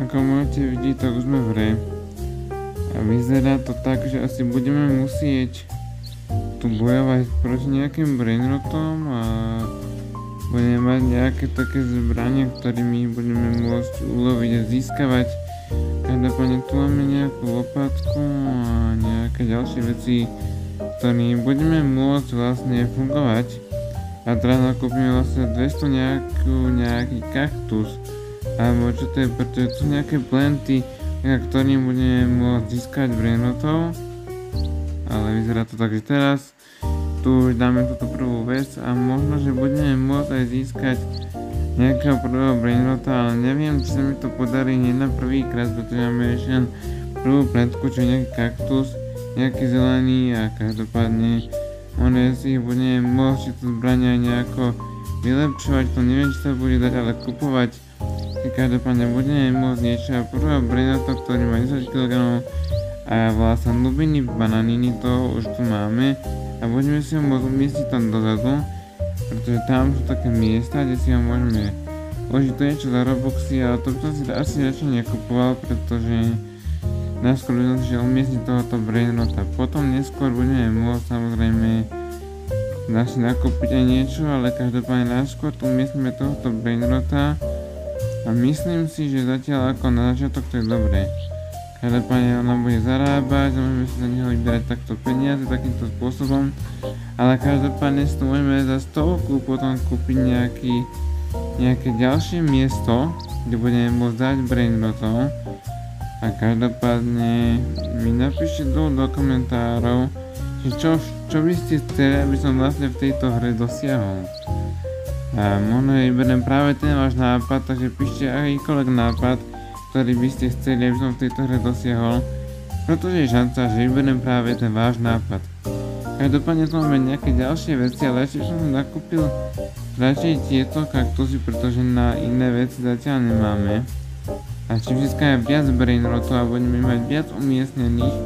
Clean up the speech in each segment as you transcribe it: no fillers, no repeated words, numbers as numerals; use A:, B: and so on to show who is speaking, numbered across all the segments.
A: Ako môžete vidieť, tak už sme v hre. A vyzerá to tak, že asi budeme musieť tu bojovať proti nejakým brainrotom a budeme mať nejaké také zbranie, ktorými budeme môcť uloviť a získavať. Každopádne tu máme nejakú lopatku a nejaké ďalšie veci, ktorými budeme môcť vlastne fungovať. A teraz nakúpime vlastne 200 nejaký kaktus. Alebo čo to je, pretože tu sú nejaké planty, ktorým budeme môcť získať brainrotov. Ale vyzerá to tak, že teraz tu už dáme túto prvú vec a možno, že budeme môcť aj získať nejakého prvého brainrota, ale neviem, či sa mi to podarí hneď na prvý krát, pretože máme ešte len prvú plantku, čo je nejaký kaktus, nejaký zelený a každopádne ono si ich budeme môcť tieto zbrania nejako vylepšovať, to neviem, či sa bude dať, ale kupovať si každopádne budeme môcť niečo a prvého brainrota, ktorý má 10 kg a volá sa Nubiny bananiny, toho už tu máme a budeme si ho môcť umiestniť tam dozadu, pretože tam sú také miesta, kde si ho môžeme užiť. To je čo za Robuxy, ale to by som si asi radšej nekupoval, pretože najskôr by som si umiestniť tohoto brainrota. Potom neskôr budeme môcť samozrejme si nakúpiť aj niečo, ale každopádne najskôr tu umiestnime tohoto brainrota a myslím si, že zatiaľ ako na začiatok to je dobré. Každopádne ona bude zarábať, môžeme si za neho vyberať takto peniaze takýmto spôsobom, ale každopádne si tu môžeme za 100 potom kúpiť nejaké ďalšie miesto, kde budeme môcť dať brainrotov. A každopádne mi napíšte do komentárov, že čo by ste chceli, aby som vlastne v tejto hre dosiahol. A možno vyberiem práve ten váš nápad, takže píšte akýkoľvek nápad, ktorý by ste chceli, aby som v tejto hre dosiahol, pretože je šanca, že vyberiem práve ten váš nápad. Každopádne tu máme nejaké ďalšie veci, ale ešte som nakúpil radšej tieto kaktusy, pretože na iné veci zatiaľ nemáme. A čím získame viac brainrotov a budeme mať viac umiestnených,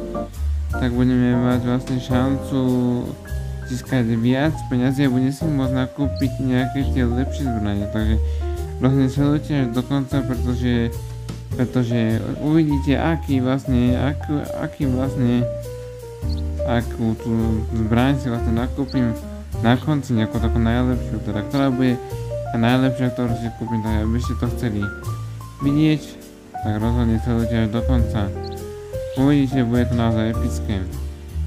A: tak budeme mať vlastne šancu získať viac peniazí a budeme si môcť nakúpiť nejaké tie lepšie zbranie. Takže vlastne sledujte až do konca, pretože uvidíte akú tú zbraň si vlastne nakúpim na konci, nejakú takú najlepšiu, teda ktorá bude tá najlepšia, ktorú si kúpim, tak aby ste to chceli vidieť, tak rozhodne sledujte až do konca. Uvidíte, bude to naozaj epické.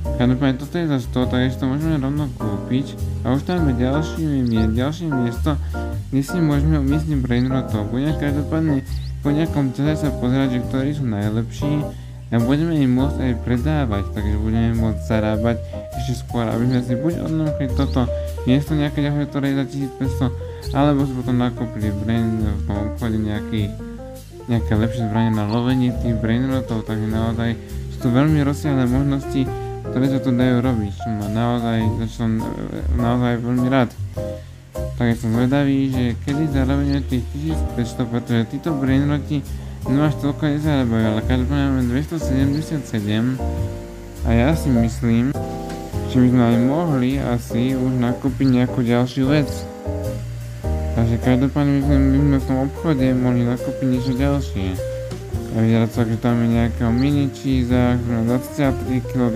A: Každopádne toto je za 100, tak ešte to môžeme rovno kúpiť a už tam máme ďalšie miesto, kde si môžeme umiestniť brainrotov. Budeme každopádne po nejakom čase sa pozerať, že ktorí sú najlepší a budeme im môcť aj predávať, takže budeme môcť zarábať ešte skôr, aby sme si buď odnomkli toto miesto nejaké ďalšie, ktoré je za 1500, alebo si potom nakúpili v tom obchode nejaké lepšie zbranie na lovenie tých brainrotov, takže naozaj sú to veľmi rozsiahle možnosti, ktoré sa tu dajú robiť, čo ma naozaj veľmi rád. Takže som zvedavý, že kedy zarobíme tých 1500, pretože títo brainroti až toľko nezarábajú, ale každopádne máme 277 a ja si myslím, že by sme aj mohli asi už nakúpiť nejakú ďalšiu vec. Takže každopádne by sme v tom obchode mohli nakúpiť niečo ďalšie. A vyzerá to, že tam je nejakého mini cheesa, ktorý má 23 kg.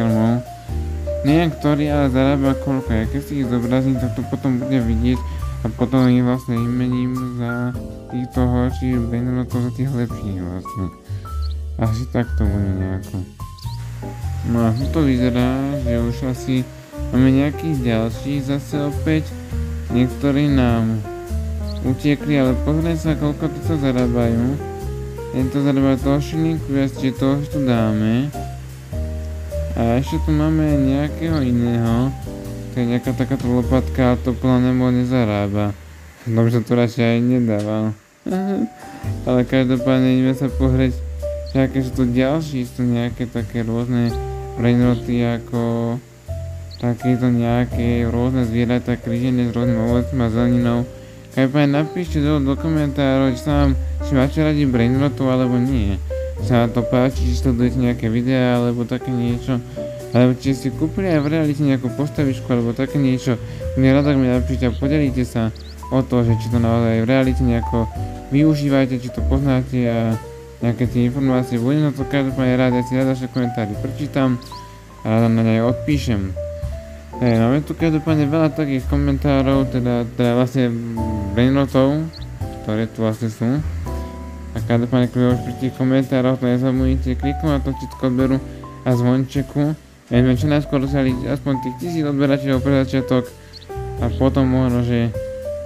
A: Neviem ktorý, ale zarába koľko. Ja keď si ich zobrazím, tak to potom bude vidieť a potom ich vlastne vymením za týchto horších brainrotov, za tých lepších vlastne. Asi tak to bude nejako. No a to vyzerá, že už asi máme nejakých ďalších zase opäť. Niektorí nám utiekli, ale pozrieť sa, koľko to zarábajú. Tento zarába toho šilinku viac, čiže toho tu dáme. A ešte tu máme nejakého iného. To je nejaká takáto lopatka a to plne nezarába. Dobře to radšej aj nedával. Ale každopádne ideme sa pozrieť, že aké sú tu ďalší, sú nejaké také rôzne brainroty ako takéto nejaké rôzne zvieratá krížené s rôznym ovocím a zeleninou. Každopádne napíšte do komentárov, či máte radi brainrotov alebo nie. Či sa vám to páči, či sledujete nejaké videá alebo také niečo. Alebo či ste kúpili aj v realite nejakú postavičku alebo také niečo. Mne rada mi napíšte a podelíte sa o to, že či to naozaj v realite nejako využívate, či to poznáte a nejaké tie informácie. Budem na to každopádne rád, ja si rád vaše komentári prečítam a rád na ne odpíšem. Máme tu každopádne veľa takých komentárov, teda vlastne brainrotov, ktoré tu vlastne sú. A každopádne, keď už pri tých komentároch, to nezabudnite kliknúť na tlačítko odberu a zvončeku. Ja sme čo najskôr dosiahli aspoň tých 1000 odberateľov pre začiatok a potom možno, že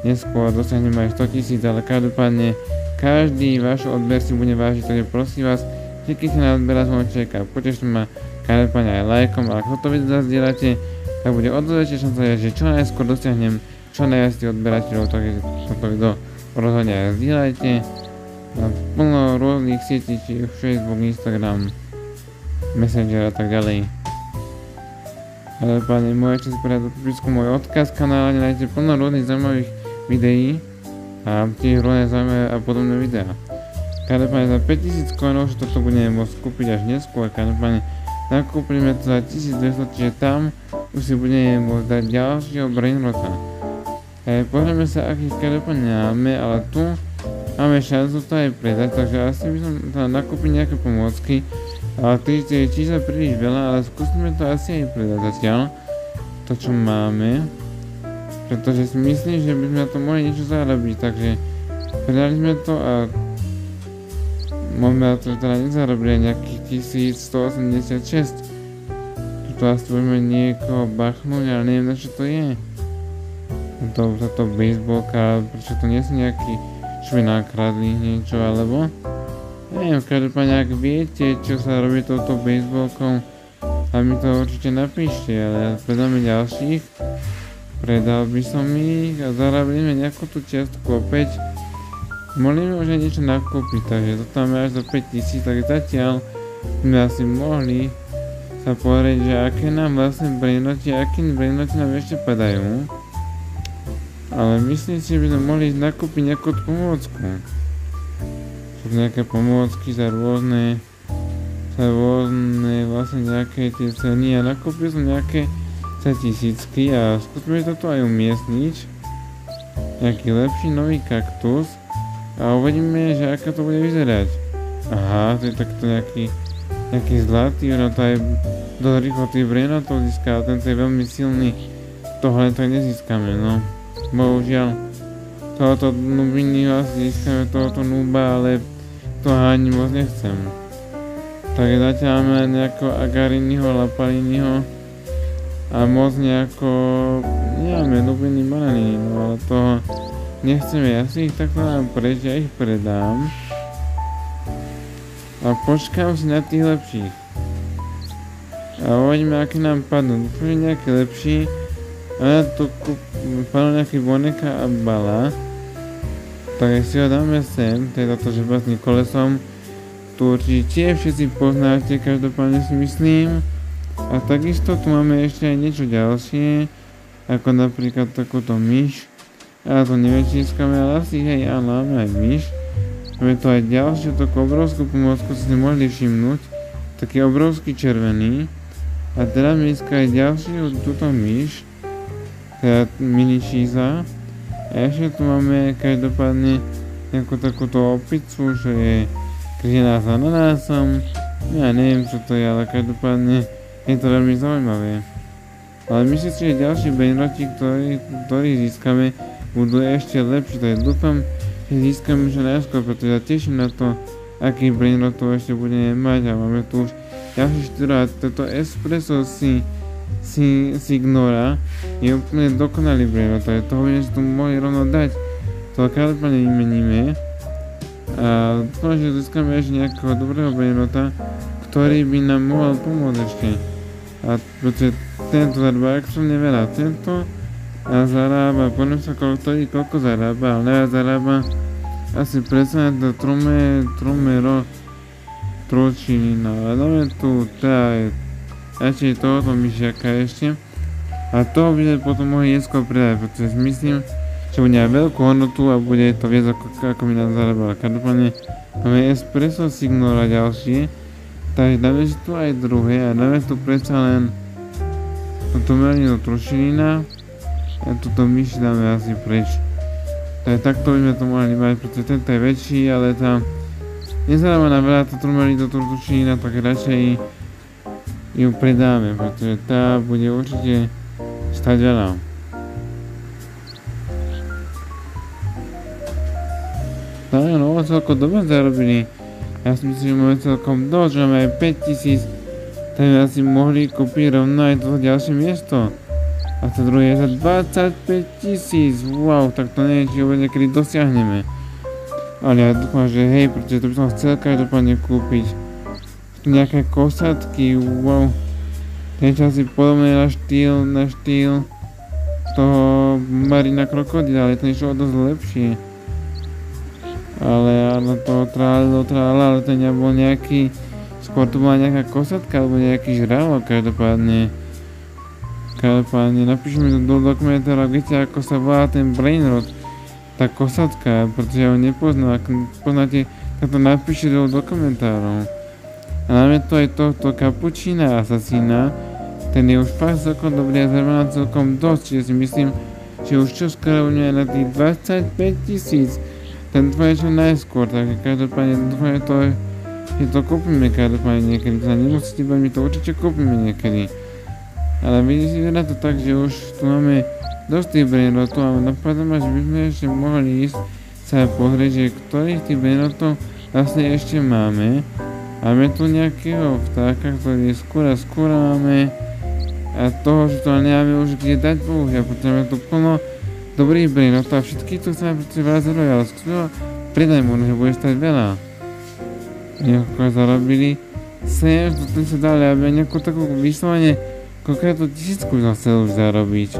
A: neskôr dosiahneme aj 100 000, ale každopádne každý váš odber si bude vážiť, takže prosím vás, kliknite na odber a zvonček a potešte ma každopádne aj lajkom, a ak toto video zazdieľate, tak bude o to väčšia šanca, že čo najskôr dosiahnem čo najviac tých odberateľov, takže toto video rozhodne aj zdieľajte na plno rôznych sietí, či Facebook, Instagram, Messenger a tak ďalej. Každopádne môžete si povedať do popisku môj odkaz kanála, kde nájdete plno rôznych zaujímavých videí a tiež rôzne zaujímavé a podobné videá. Každopádne za 5000 coinov, že toto budeme môcť kúpiť až neskôr, každopádne nakúpime to za 1200, čiže tam už si budeme môcť dať ďalšieho brainrota. Pozrieme sa, akých každopádne máme, ale tu máme šancu to aj predať, takže asi by som teda nakúpiť nejaké pomôcky, ale tie čísla príliš veľa, ale skúsime to asi aj predať zatiaľ, to čo máme. Pretože si myslím, že by sme na to mohli niečo zarobiť, takže predali sme to a môžeme na to teda nezarobili nejakých 1186. Tuto asi budeme niekoho bachnúť, ale neviem na čo to je. Táto baseballka, prečo to nie sú nejakí, čo by nakradli niečo, alebo neviem, každopádne ak viete, čo sa robí touto baseballkou, a mi to určite napíšte, ale predáme ďalších. Predal by som ich a zarobili sme nejakú tú čiastku opäť. Mohli sme už aj niečo nakúpiť, takže toto máme až do 5000, tak zatiaľ sme asi mohli sa pozrieť, že aké nám vlastne brainroti nám ešte padajú. Ale myslím si, že by sme mohli ísť nakúpiť nejakú pomôcku. Sú nejaké pomôcky za rôzne vlastne nejaké tie ceny a nakúpil som nejaké za 1000 a skúsme toto aj umiestniť. Nejaký lepší nový kaktus a uvidíme, že ako to bude vyzerať. Aha, to je takto nejaký zlatý, no to aj dosť rýchlo tých brainrotov získa, ale tento je veľmi silný. Tohle to nezískame, no. Bohužiaľ. Tohoto nubiny asi získame, tohoto nuba, ale to ani moc nechcem. Takže zatiaľ máme nejakého Agariniho, Lapaliniho a moc nejako, nemáme nubiny banany, no ale toho nechceme, ja si ich takto dám preč, ja ich predám a počkám si na tých lepších a uvidíme, aké nám padnú. Dúfam, že nejaký lepší a na to padnú nejaký Boneka a Bala, tak si ho dáme sem, to je táto žeba s kolesom, tu určite všetci poznáte, každopádne si myslím. A takisto tu máme ešte aj niečo ďalšie, ako napríklad takúto myš. Ja to neviem, či získame, ale asi hej, áno, máme aj myš. Máme tu aj ďalšiu takú obrovskú pomôcku, si mohli všimnúť. Taký obrovský červený. A teda mi získa aj ďalšiu túto myš. Teda mini cheesa. A ešte tu máme každopádne nejakú takúto opicu, čo je križená s ananásom. Ja neviem, čo to je, ale každopádne je to veľmi zaujímavé. Ale myslím si, že ďalší brainroti, ktorých získame, budú ešte lepšie, takže dúfam, že získame čo najskôr, pretože ja teším na to, akých brainrotov ešte budeme mať a máme tu už ďalší 4 a toto Espresso Signora je úplne dokonalý brainrot, takže toho by sme si tu mohli rovno dať. To každopádne vymeníme a dúfam, že získame ešte nejakého dobrého brainrota, ktorý by nám mohol pomôcť ešte. A pretože tento zarába extrémne veľa, tento a zarába, poviem sa koľko zarába, ale najviac zarába asi predsa to tručinina, ale dáme tu teda ešte tohoto myšiaka ešte a toho by sme potom mohli neskôr predať, pretože si myslím, že bude aj veľkú hodnotu a bude to viac ako by nám zarábala. Každopádne máme Espresso Signora ďalšie, takže dáme si tu aj druhé a dáme tu predsa len toto melaninu trušinina a túto myši dáme asi preč. Takže takto by sme to mohli mať, pretože tento je väčší, ale tá nezarába na veľa to turmelito turtučína, tak radšej ju predáme, pretože tá bude určite stať veľa. Tak no, celkom dobre zarobili. Ja si myslím, že máme celkom dosť, že máme aj 5000, tak by asi mohli kúpiť rovno aj toto ďalšie miesto. A to druhé je za 25 000, wow, tak to neviem, či ho niekedy dosiahneme. Ale ja dúfam, že hej, pretože to by som chcel každopádne kúpiť. Nejaké kosatky, wow. Ten čas je podobné na štýl toho Marina krokodila, ale ten išlo dosť lepšie. Ale to trálilo, ale to nebol nejaký, skôr to bola nejaká kosatka alebo nejaký žralok každopádne. Každopádne napíšme do dokumentára, viete ako sa volá ten brainrot, tá kosatka, pretože ja ho nepoznám, ak poznáte, tak to napíšte do dokumentárov. A namiesto aj tohto kapučína asasína, ten je už fakt celkom dobrý a zaujímavý celkom dosť, čiže si myslím, že už čoskoro bude na tých 25 000. Ten dvoj čo najskôr, takže každopádne dúfam, že to kúpime každopádne niekedy, to sa nemusíte bať, my to určite kúpime niekedy. Ale vidíte si teda to tak, že už tu máme dosť tých brainrotov a napadá ma, že by sme ešte mohli ísť sa pozrieť, že ktorých tých brainrotov vlastne ešte máme. Máme tu nejakého vtáka, ktorý je skôra máme a toho, že to nemáme už kde dať bohužiaľ, pretože máme tu plno dobrých brainrotov a všetky tu chceme pretože vás zrobiť, ale skôr pridaj mu, že bude stať veľa. Niekoľko zarobili 7, to ten sa dali, aby nejakú takú vyslovene konkrétnu 1000 za chcel už zarobiť.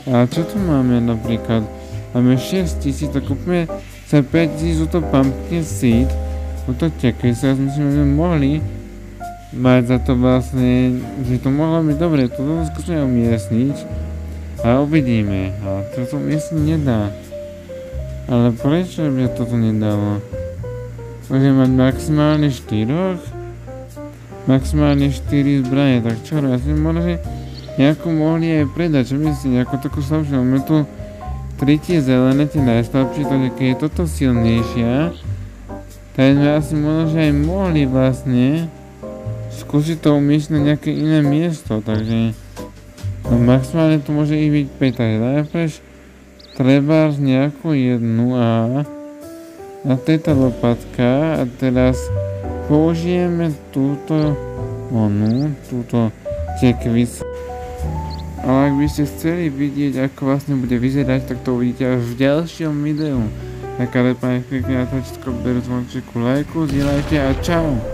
A: A čo tu máme napríklad? Máme 6000, tak kúpme sa 5000 za to pumpkin seed, to čakaj sa, myslím, že sme mohli mať za to vlastne, že to mohlo byť dobre, to skúsme umiestniť. A uvidíme, ale toto myslím nedá. Ale prečo by toto nedalo? Môžeme mať maximálne 4? Maximálne 4 zbrane, tak čo? Ja si možno, že nejakú mohli aj predať, čo myslím, nejakú takú slabšiu. Máme tu 3 tie zelené, tie najslabšie, takže keď je toto silnejšia, tak sme asi možno, že aj mohli vlastne skúsiť to umiestniť na nejaké iné miesto, takže no maximálne tu môže ich byť 5, takže najprv treba nejakú jednu a tejto lopatka a teraz použijeme túto tekvis. Ale ak by ste chceli vidieť, ako vlastne bude vyzerať, tak to uvidíte až v ďalšom videu. Tak ale pane, klikne na tlačítko, beru zvončeku, lajku, zdieľajte a čau!